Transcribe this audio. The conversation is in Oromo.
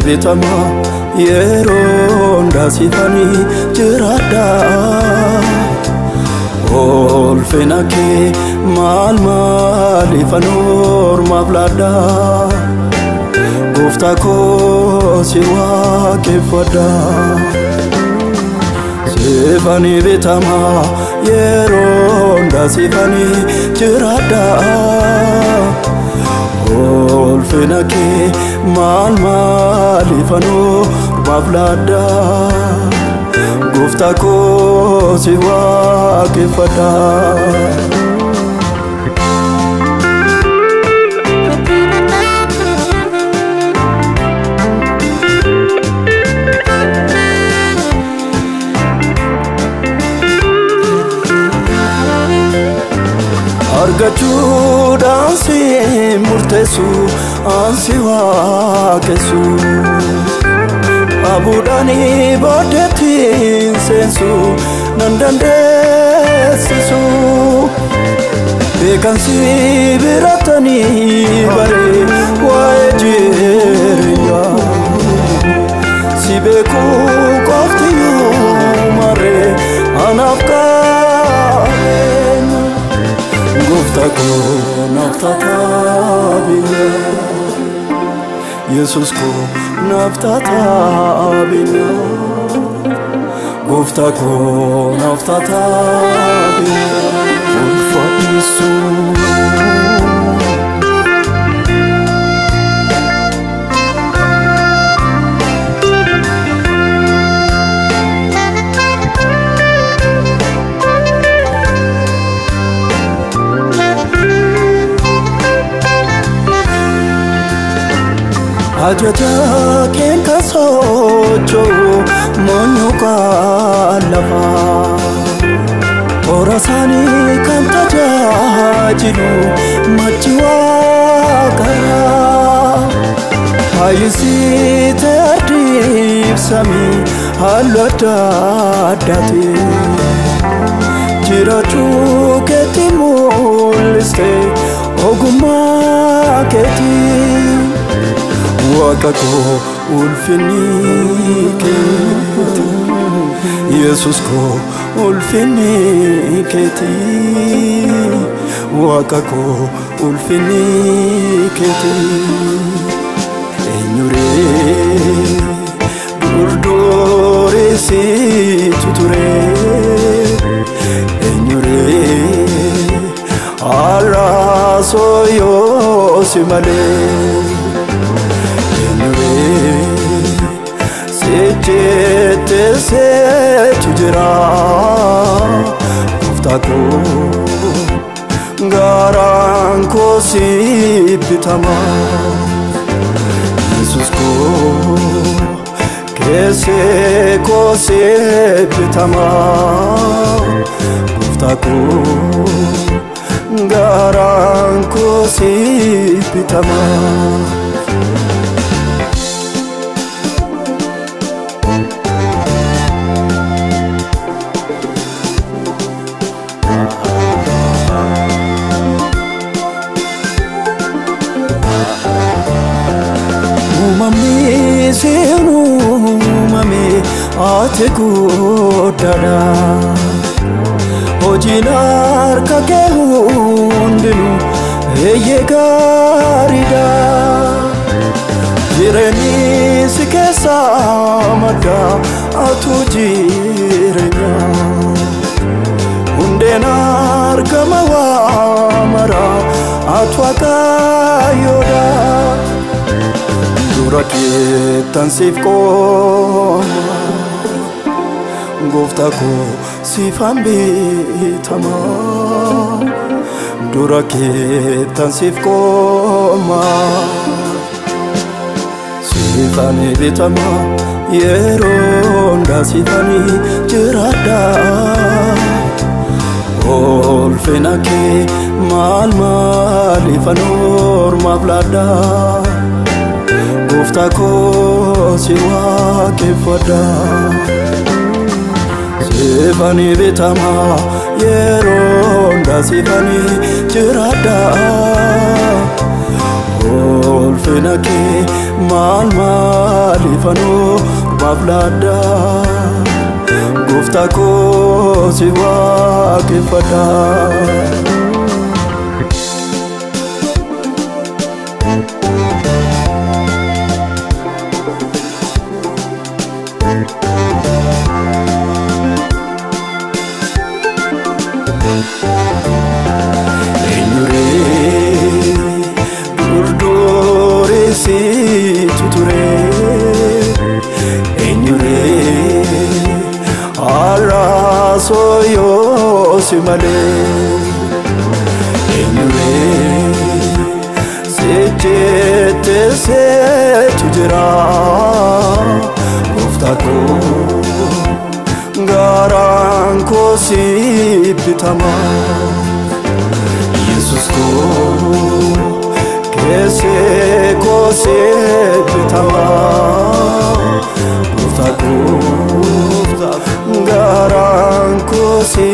bitama yeroon daasifanii jiraadha ulfina kee maaliifan ormaaf laadha gooftaa koo si waaqeffadha sifanii bitama yeroon daasifanii jiraadha ulfina kee maaliifan ormaaf laadha gooftaa koo si waaqeffadha argachuudhaan si murteessu ansi waaqessu abuudhaani booddeettiin seensu nan dandeessisu beekansi birattanii baree waa'ee jireenyaa si beekuu qoftiyyuu marree anaaf qabeenya gooftaa koo naaf tataabina Yesus koo naaf tataabina gooftaa koo naaf tataabina ulfaadhisu ajaja keen kasocho monyuka lafa orasani kan tajajilu machiwa kara ayisi terdib sami halwadadati jiratu keti muliste oguma keti wakako ulfini keti Yesus ko ulfini keti wakako ulfini keti enyure durdore si tuture enyure araso yo simale sejete se chujra gooftaa koo garaan koo si bitama Yesus koo keesse koo si bitama gooftaa koo garaan koo si bitama mami ate godada ojinar kake hundinu eye garida jireni sikesa mada atu jirenya hundenar kamawa mara atwaka yoda durake tansif koma gooftaa koo sifan bitama durake tansif koma sifan bitama yeroon daasifanii jiraadha ulfina kee maaliifan ormaaf laadha gooftaa koo si waaqeffadha sifanii bitama yeroon daasifanii jiraadha ulfinake malifano mablada Gofta ko si waaqeffadha Si tuture enyure araso yo simale enyure sejete se tujera uftako garanko si pitama Jesus ko Ese kose pitama Uftaku Garan kosi